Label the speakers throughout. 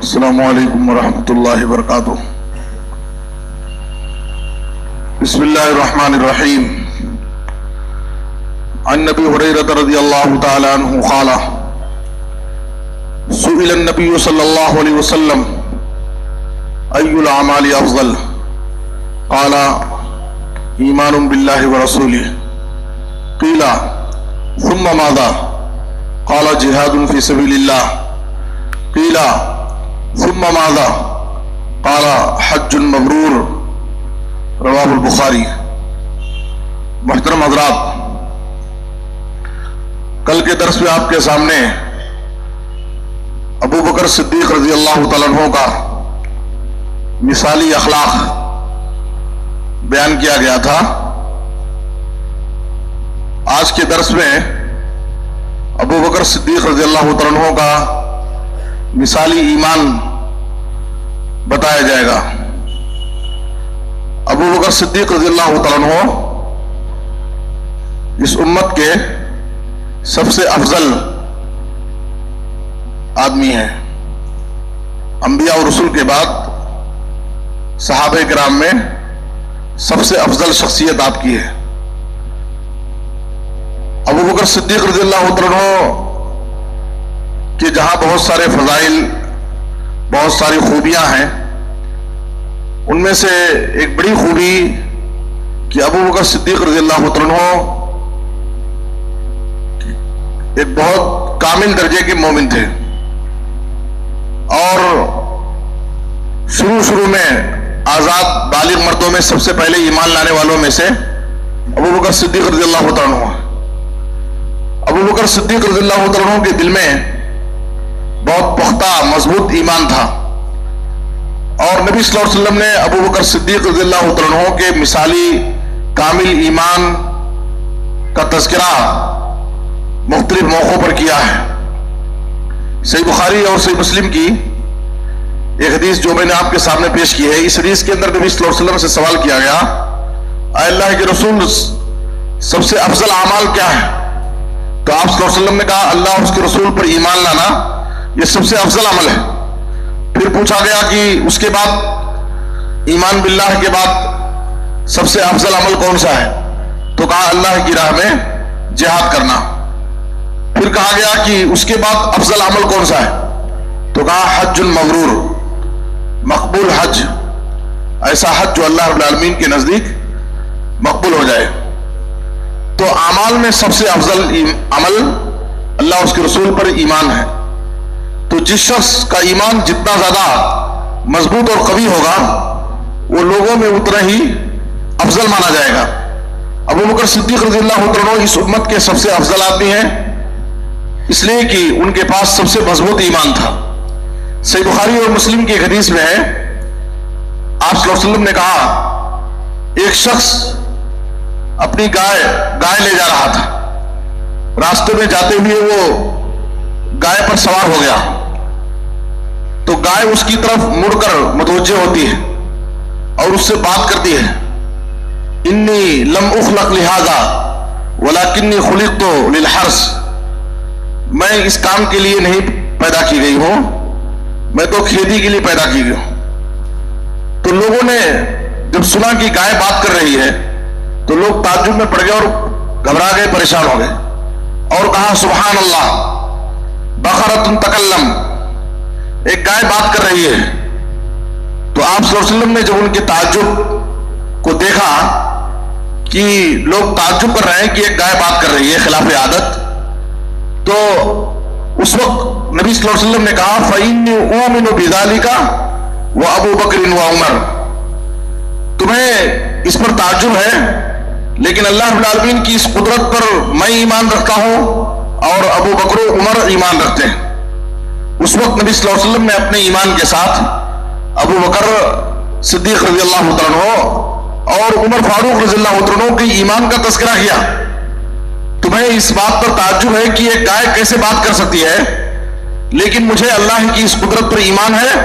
Speaker 1: السلام علیکم ورحمۃ اللہ وبرکاتہ۔ بسم اللہ الرحمن الرحیم۔ عن نبی ہریرہ رضی اللہ تعالی عنہ قال سئل النبی صلی اللہ علیہ وسلم ای الاعمال افضل قال ایمان باللہ ورسولہ قیل ثم ماذا قال جہاد فی سبیل اللہ قیل ثم ماذا قال حج مبرور رواہ البخاری۔ محترم حضرات، کل کے درس میں آپ کے سامنے ابو بکر صدیق رضی اللہ تعالیٰ عنہ کا مثالی اخلاق بیان کیا گیا تھا۔ آج کے درس میں ابو بکر صدیق رضی اللہ تعالیٰ عنہ کا مثالی ایمان بتایا جائے گا۔ ابو بکر صدیق رضی اللہ تعالیٰ عنہ اس امت کے سب سے افضل آدمی ہیں۔ انبیاء اور رسول کے بعد صحابہ کرام میں سب سے افضل شخصیت آپ کی ہے۔ ابو بکر صدیق رضی اللہ تعالیٰ عنہ کہ جہاں بہت سارے فضائل، بہت ساری خوبیاں ہیں، ان میں سے ایک بڑی خوبی کہ ابو بکر صدیق رضی اللہ عنہ ایک بہت کامل درجے کے مومن تھے، اور شروع میں آزاد بالغ مردوں میں سب سے پہلے ایمان لانے والوں میں سے ابو بکر صدیق رضی اللہ عنہ۔ ابو بکر صدیق رضی اللہ عنہ کے دل میں بہت پختہ مضبوط ایمان تھا، اور نبی صلی اللہ علیہ وسلم نے ابو بکر صدیق رضی اللہ عنہ کے مثالی کامل ایمان کا تذکرہ مختلف موقعوں پر کیا ہے۔ صحیح بخاری اور صحیح مسلم کی ایک حدیث جو میں نے آپ کے سامنے پیش کی ہے، اس حدیث کے اندر نبی صلی اللہ علیہ وسلم سے سوال کیا گیا، اے اللہ کے رسول، سب سے افضل اعمال کیا ہے؟ تو آپ صلی اللہ علیہ وسلم نے کہا اللہ اور اس کے رسول پر ایمان لانا یہ سب سے افضل عمل ہے۔ پھر پوچھا گیا کہ اس کے بعد ایمان باللہ کے بعد سب سے افضل عمل کون سا ہے؟ تو کہا اللہ کی راہ میں جہاد کرنا۔ پھر کہا گیا کہ اس کے بعد افضل عمل کون سا ہے؟ تو کہا حج مبرور، مقبول حج، ایسا حج جو اللہ رب العالمین کے نزدیک مقبول ہو جائے۔ تو اعمال میں سب سے افضل عمل اللہ اس کے رسول پر ایمان ہے۔ تو جس شخص کا ایمان جتنا زیادہ مضبوط اور قوی ہوگا وہ لوگوں میں اتنا ہی افضل مانا جائے گا۔ ابو بکر صدیق رضی اللہ عنہ اس امت کے سب سے افضل آدمی ہیں، اس لیے کہ ان کے پاس سب سے مضبوط ایمان تھا۔ صحیح بخاری اور مسلم کی ایک حدیث میں ہے، آپ صلی اللہ علیہ وسلم نے کہا ایک شخص اپنی گائے لے جا رہا تھا، راستے میں جاتے ہوئے وہ گائے پر سوار ہو گیا، تو گائے اس کی طرف مڑ کر متوجہ ہوتی ہے اور اس سے بات کرتی ہے، انی لم اخلق لہذا ولکنی خلقت للحرث، میں اس کام کے لیے نہیں پیدا کی گئی ہوں، میں تو کھیتی کے لیے پیدا کی گئی ہوں۔ تو لوگوں نے جب سنا کہ گائے بات کر رہی ہے تو لوگ تعجب میں پڑ گئے اور گھبرا گئے، پریشان ہو گئے، اور کہا سبحان اللہ بقرۃ تکلم، ایک گائے بات کر رہی ہے۔ تو آپ صلی اللہ علیہ وسلم نے جب ان کے تعجب کو دیکھا کہ لوگ تعجب کر رہے ہیں کہ ایک گائے بات کر رہی ہے خلاف عادت، تو اس وقت نبی صلی اللہ علیہ وسلم نے کہا فإنی أؤمن بذلک وأبو بکر وعمر، تمہیں اس پر تعجب ہے لیکن اللہ رب العالمین کی اس قدرت پر میں ایمان رکھتا ہوں اور ابو بکر و عمر ایمان رکھتے ہیں۔ اس وقت نبی صلی اللہ علیہ وسلم نے اپنے ایمان کے ساتھ ابو بکر صدیق رضی اللہ عنہ اور عمر فاروق رضی اللہ عنہ کے ایمان کا تذکرہ کیا۔ تمہیں اس بات پر تعجب ہے کہ ایک گائے کیسے بات کر سکتی ہے، لیکن مجھے اللہ کی اس قدرت پر ایمان ہے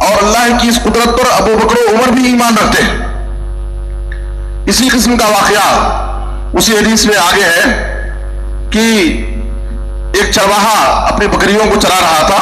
Speaker 1: اور اللہ کی اس قدرت پر ابو بکر و عمر بھی ایمان رکھتے ہیں۔ اسی قسم کا واقعہ اسی حدیث میں آگے ہے کہ ایک چرواہا اپنی بکریوں کو چرا رہا تھا،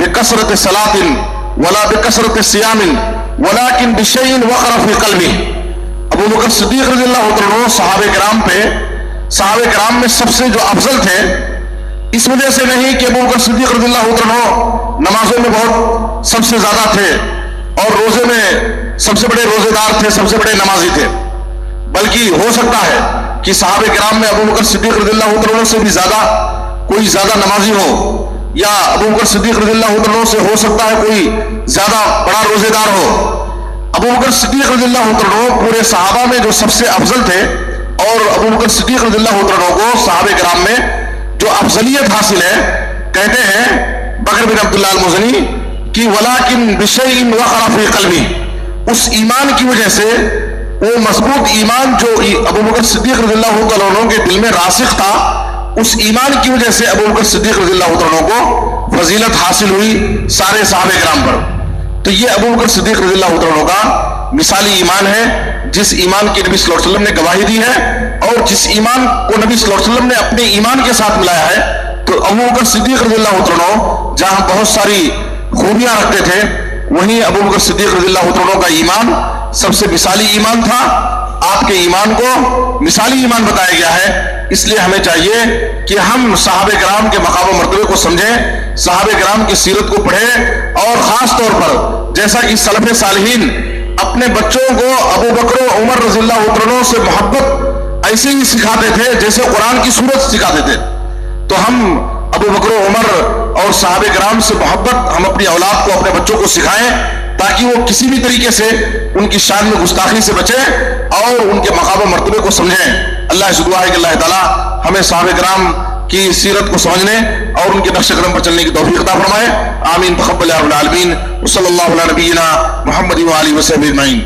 Speaker 1: بکثرت صلاۃ ولا بکثرت صیام ولکن بشیء وقر فی قلبہ. ابو بکر صدیق رضی اللہ عنہ صحابہ کرام میں سب سے جو افضل تھے، اس وجہ سے نہیں کہ ابو بکر صدیق رضی اللہ عنہ نمازوں میں بہت سب سے زیادہ تھے اور روزے میں سب سے بڑے روزے دار تھے، سب سے بڑے نمازی تھے، بلکہ ہو سکتا ہے کہ صحابہ کرام میں ابو بکر صدیق رضی اللہ عنہ سے بھی کوئی زیادہ نمازی ہو، یا ابو بکر صدیق رضی اللہ عنہ سے ہو سکتا ہے کوئی زیادہ بڑا روزے دار ہو. ابو بکر صدیق رضی اللہ عنہ پورے صحابہ میں جو سب سے افضل تھے، اور ابو بکر صدیق رضی اللہ عنہ کو صحابہ کرام میں جو افضلیت حاصل ہے، کہتے ہیں بکر بن عبداللہ المزنی کہ ولیکن بشیء وقر فی قلبی، اس ایمان کی وجہ سے، وہ مضبوط ایمان جو ابو بکر صدیق رضی اللہ عنہ کے دل میں راسخ تھا، اس ایمان کی وجہ سے ابو بکر صدیق رضی اللہ عنہ کو فضیلت حاصل ہوئی سارے صحابہ کرام پر. تو یہ ابو بکر صدیق رضی اللہ عنہ کا مثالی ایمان ہے، جس ایمان کی نبی صلی اللہ علیہ وسلم نے گواہی دی ہے، اور جس ایمان کو نبی صلی اللہ علیہ وسلم نے اپنے ایمان کے ساتھ ملایا ہے. تو ابو بکر صدیق رضی اللہ عنہ جہاں بہت ساری خوبیاں رکھتے تھے، وہیں ابو بکر صدیق رضی اللہ عنہ کا ایمان سب سے مثالی ایمان تھا. آپ کے ایمان کو مثالی ایمان بتایا گیا ہے. اس لیے ہمیں چاہیے کہ ہم صحابہ کرام کے مقام و مرتبے کو سمجھیں، صحابہ کرام کی سیرت کو پڑھیں، اور خاص طور پر جیسا کہ سلف صالحین اپنے بچوں کو ابو بکر و عمر رضی اللہ عنہ سے محبت ایسے ہی سکھاتے تھے جیسے قرآن کی سورت سکھاتے تھے. تو ہم ابو بکر و عمر اور صحابہ کرام سے محبت ہم اپنی اولاد کو، اپنے بچوں کو سکھائیں، تاکہ وہ کسی بھی طریقے سے ان کی شان میں گستاخی سے بچیں اور ان کے مقام و مرتبے کو سمجھیں. اللہ سے دعا ہے کہ اللہ تعالیٰ ہمیں صحابہ کرام کی سیرت کو سمجھنے اور ان کے نقش قدم پر چلنے کی توفیق عطا فرمائے. آمین. تقبل یا رب العالمین. وصلی اللہ علی نبینا محمد و آلہ وصحبہ اجمعین.